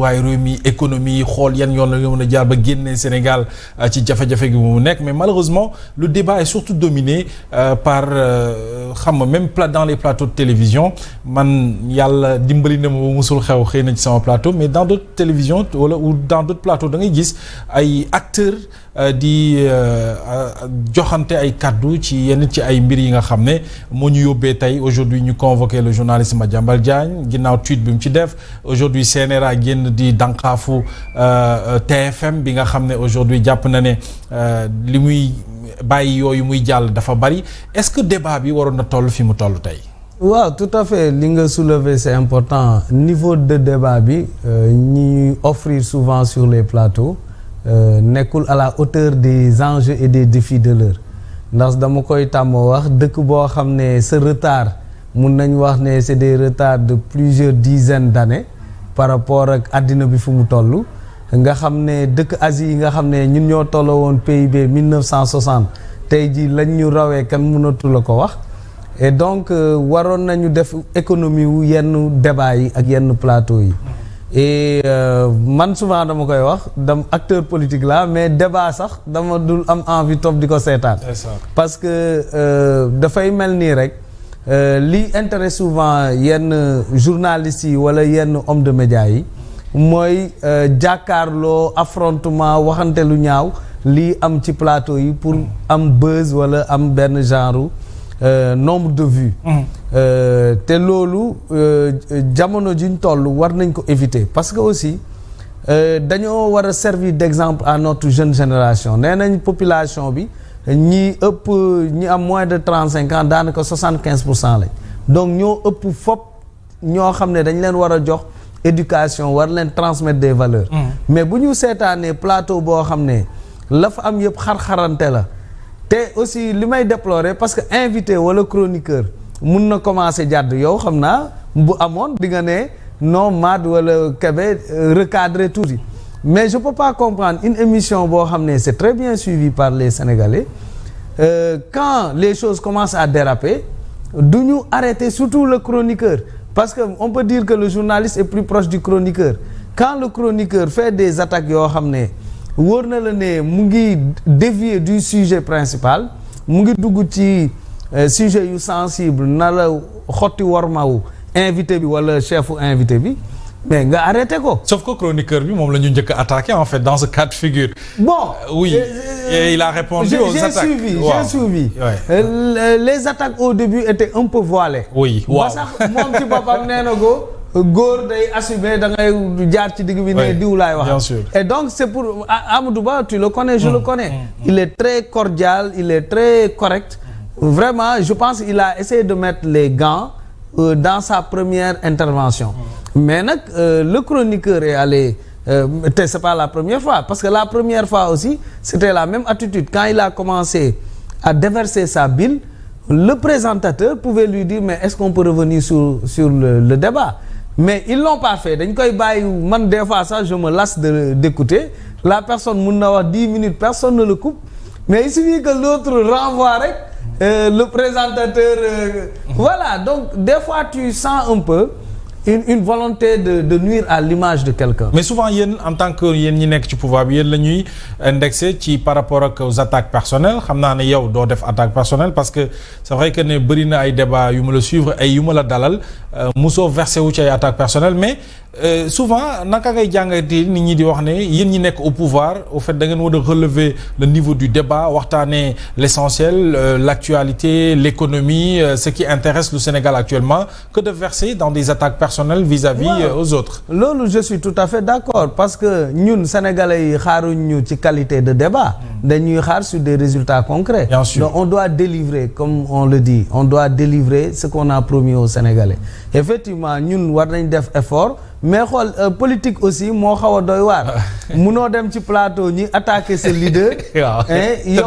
tolluwaay réew mi économie xool yan yoon la nga mën a jaar ba génne Sénégal ci jafe-jafe gi mu nekk mais malheureusement le débat est surtout dominé par xam nga même dans les plateaux de télévision man yàlla dimbali na ma ba musul xew xëy na ci sama plateau mais dans d'autres télévisions wala ou dans d'autres plateaux da ngay gis ay acteurs di joxante ay kaddu ci yenn ci ay mbir yi nga xam ne moo ñu yóbbee tey aujourd'hui ñu convoqué le journaliste Madiambal Diagne ginnaaw tweet bi mu ci def aujourd'hui CNRA génn di dànqaafu TFM bi nga xam ne aujourd'hui jàpp na ne li muy bàyyi yooyu muy jàll dafa bari est-ce que débat bi waroon na toll fi mu toll tey. waaw tout à fait li nga soulever c'est important niveau de débat bi ñuy offrir souvent sur les plateaux nekkul à la hauteur des enjeux et des défis de l'heure ndax dama koy tàmm wax dëkk boo xam ne ce retard mun nañ wax ne c'est des retards de plusieurs dizaines d'années par rapport ak àddina bi fu mu toll nga xam ne dëkk Asie yi nga xam ne ñun ñoo tolloo woon PIB 1960 tey jii lañ ñu rawee kan mënatu la ko wax et donc waroon nañu def économie wu yenn débat yi ak yenn plateau yi et man souvent dama koy wax acteur politique là mais débat sax dama dul am envie topp di ko seetaan parce que dafay mel nii rek li intéresse souvent yenn journalistes yi wala yenn hommes de médias yi mooy jàkkaarloo affrontement waxante lu ñaaw lii am ci plateau yi pour am buzz wala am benn genre nombre de vues te loolu jamono jiñ toll war nañ ko éviter parce que aussi dañoo war a servir d'exemple à notre jeune génération nee nañ population bi ñi am moins de 35 ans daanaka 75% lañ donc ñoo ëpp fop ñoo xam ne dañ leen war a jox éducation war leen transmettre des valeurs mais bu ñu seetaanee plateau boo xam ne la fa am yëpp xar-xarante la te aussi li may déplorer parce que invité wala chroniqueur mun na commencer jàdd yow xam naa bu amoon di nga ne non Mad wala Kébé recadrer tuuti mais je peux pas comprendre une émission boo xam ne c'est très bien suivi par les Sénégalais quand les choses commencent à déraper du ñu arrêter surtout le chroniqueur parce que on peut dire que le journaliste est plus proche du chroniqueur quand le chroniqueur fait des attaques yoo xam ne wóor na la ne mu ngi dévier du sujet principal mu ngi dugg ci sujet yu sensible na la xotti wormawu invité bi wala chefu invité bi mais nga arrêté ko. sauf que chroniqueur bi moom la ñu njëkk a attaqué en fait dans ce cas de figure. bon oui et il a répondu aux attaques. J'ai suivi les attaques au début étaient un peu voilées. oui waaw ba sax moom ci boppam nee na ko góor day assumer da ngay jaar ci digg bi ne diw laay wax. bien sûr et donc c'est pour Amadou Ba tu le connais je le connais. il est très cordial il est très correct. vraiment je pense il a essayé de mettre les gants dans sa première intervention. mais nag le chroniqueur est allé te c'est pas la première fois parce que la première fois aussi c'était la même attitude quand il a commencé à déverser sa bile le présentateur pouvait lui dire mais est-ce qu'on peut revenir sur le débat mais ils l'ont pas fait dañ koy bàyyi man des fois ça je me lasse d'écouter la personne mun na wax 10 minutes personne ne le coupe mais il suffit que l'autre renvoie rek le présentateur voilà donc des fois tu sens un peu une volonté de nuire à l'image de quelqu'un. mais souvent yéen en tant que yéen ñi nekk ci pouvoir bi yéen la ñuy indexé ci par rapport ak aux attaques personnelles xam naa ne yow doo def attaque personnelle parce que c'est vrai que ne bëri na ay débat yu ma la suivre ay yu ma la dalal mosoo versé wu ci ay attaques personnelles mais souvent naka ngay jàngati nit ñi di wax ne yéen ñi nekk au pouvoir au fait da ngeen war a relever le niveau du débat waxtaanee l'essentiel l'actualité l'économie ce qui intéresse le Sénégal actuellement que de verser dans des attaques personnelles vis-à-vis aux autres. loolu je suis tout à fait d'accord parce que ñun Sénégalais yi xaaruñu ci qualité de débat dañuy xaar sur des résultats concrets. Bien sûr. Donc on doit délivrer comme on le dit on doit délivrer ce qu'on a promis aux Sénégalais effectivement ñun war nañ def effort. mais xool politique aussi moo xaw a doy waar munoo dem ci plateau ñi attaquer sa leader yow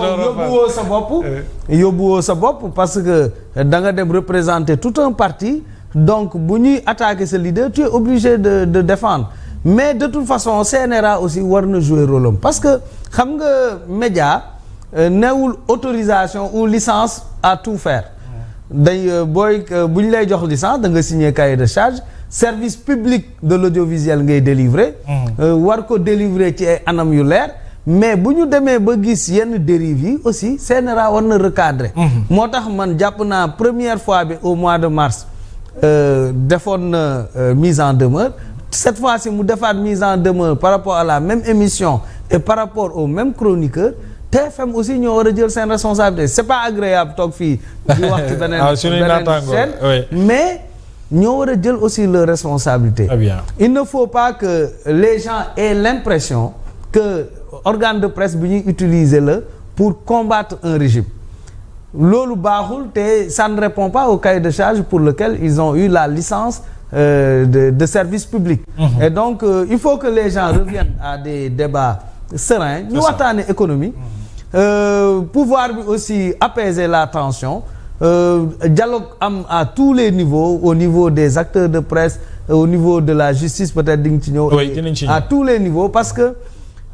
yóbbuwoo sa bopp parce que da nga dem représenter tout un parti donc bu ñuy attaquer sa leader tu es obligé de défendre mais de toute façon CNRA aussi war na jouer rôle am parce que xam nga média newul autorisation ou licence à tout faire day booy bu ñu lay jox licence da nga signer cahier de charge service public de l'audiovisuel ngay délivrer. war ko délivrer ci ay anam yu leer. mais bu ñu demee ba gis yenn dérives yi aussi CNRA war na recadrer. moo tax man jàpp naa première fois bi au mois de mars defoon na mise en demeure. cette fois-ci mu defaat mise en demeure par rapport à la même émission et par rapport au même chroniqueur. TFM aussi ñoo war a jël seen responsabilité c'est pas agréable toog fii di wax ci beneen chaîne mais ñoo war a jël aussi leur responsabilité. Il ne faut pas que les gens aient l'impression que organe de presse bi ñuy utiliser la pour combattre un régime loolu baaxul te ça ne répond pas au cahier de charge pour lequel ils ont eu la licence de service public. Et donc il faut que les gens reviennent à des débats sereins ñu waxtaane économie. Pouvoir bi aussi apaiser la tension. Dialogue am à tous les niveaux, au niveau des acteurs de presse, au niveau de la justice peut-être di nga ci ñëw. À tous les niveaux parce que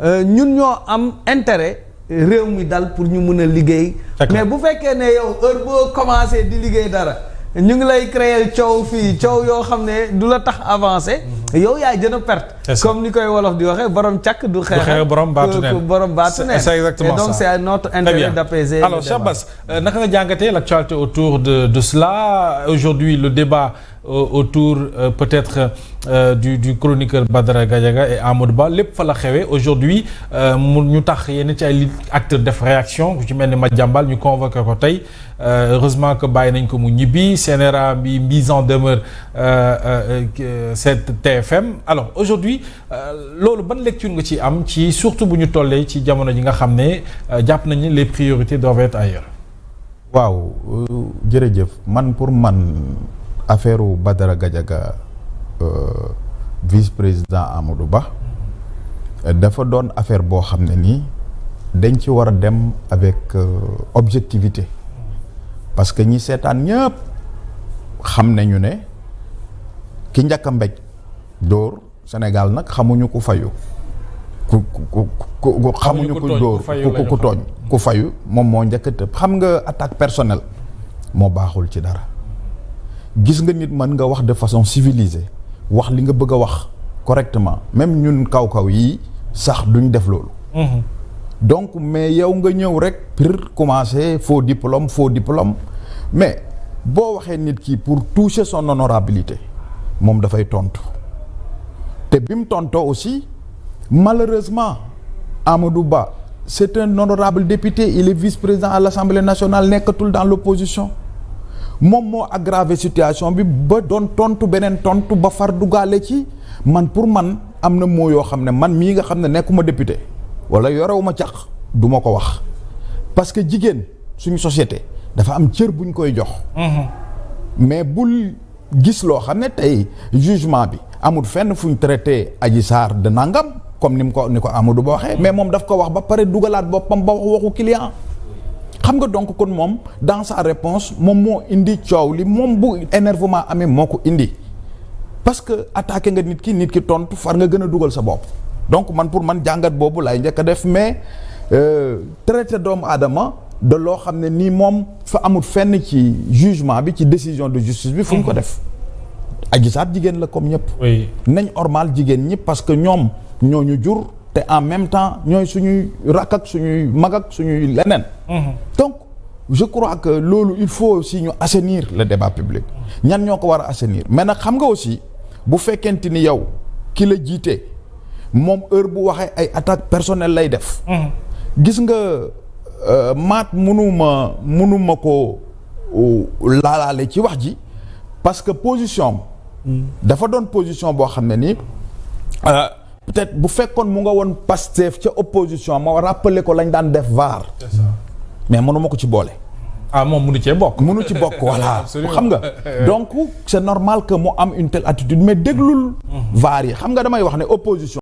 ñun ñoo am intérêt réew mi dal pour ñu mun a liggéey. mais bu fekkee ne yow heure boo commencé di liggéey dara ñu ngi lay créer coow fii coow yoo xam ne du la tax avancer. yow yaay jën a perte. comme ni koy wolof di waxee borom càkk du xeex borom baatu neen. C'est exactement ça. Et donc c'est à notre intérêt d'apaiser. Alors Cheikh Bass naka nga jàngatee l'actualité autour de cela aujourd'hui le débat autour peut-être du chroniqueur Badara Gadiaga et Amadou Ba lépp fa la xewee aujourd'hui mu ñu tax yenn ci ay acteurs def réaction ku ci mel ni Madiambal ñu convoqué ko tey heureusement que bàyyi nañ ko mu ñibbi CNRA bi mise en demeure cette TFM alors aujourd'hui loolu ban lecture nga ci am ci surtout bu ñu tollee ci jamono ji nga xam ne jàpp nañu les priorités doivent être ailleurs. waaw jërëjëf man pour man affaire Badara Gadiaga vice-président Amadou Ba dafa doon affaire boo xam ne nii dañ ci war a dem avec objectivité parce que ñi seetaan ñëpp xam nañu ne ki njëkk a mbéj dóor Sénégal nag xamuñu ku fayu ku xamuñu ku dóor ku tooñ ku fayu moom moo njëkk a tëb xam nga attaque personnelle moo baaxul ci dara gis nga nit mën nga wax de façon civilisée wax li nga bëgg a wax correctement même ñun kaw-kaw yii sax duñ def loolu. donc mais yow nga ñëw rek pour commencer faux diplôme mais boo waxee nit ki pour toucher son honorabilité moom dafay tontu te bi mu tontoo aussi malheureusement Amadou Ba c'est un honorable député il est vice-président à l'Assemblée nationale nekkatul dans l'opposition moom moo aggravé situation bi ba doon tontu beneen tontu ba far dugaale ci man pour man am na moo yoo xam ne man mii nga xam ne nekkuma député wala yorewuma caq du ma ko wax parce que jigéen suñu société dafa am cër buñ koy jox. mais bul gis loo xam ne tey jugement bi amul fenn fuñ traité Adji Sarr de nangam comme ni ko Amadou Ba waxee. mais moom daf ko wax ba pare dugalaat boppam ba waxu client. xam nga donc kon moom dans sa réponse moom moo indi coow li moom bu énervement amee moo ko indi parce que attaqué nga nit ki tontu far nga gën a dugal sa bopp donc man pour man jàngat boobu laay njëkk a def mais traité doomu aadama de loo xam ne nii moom fa amul fenn ci jugement bi ci décision de justice bi fu ñu ko def Adji Sarr jigéen la comme ñëpp nañ normal jigéen ñi parce que ñoom ñoo ñu jur te en même temps ñooy suñuy rakk ak suñuy mag ak suñuy leneen. donc je crois que loolu il faut aussi ñu assainir le débat public. ñan ñoo ko war a assainir mais nag xam nga aussi bu fekkente ni yow ki la jiite moom heure bu waxee ay attaques personnelles lay def. gis nga maat mënuma ko laalaale ci wax ji parce que position dafa doon position boo xam ne ni. peut-être bu fekkoon mu nga woon Pastef ca opposition ma rappelé ko lañ daan def VAR. C'est ça. Mais mënuma ko ci boole. moom mënu ci bokk voilà xam nga donc c'est normal que mu am une telle attitude mais déglul VAR yi xam nga damay wax ne opposition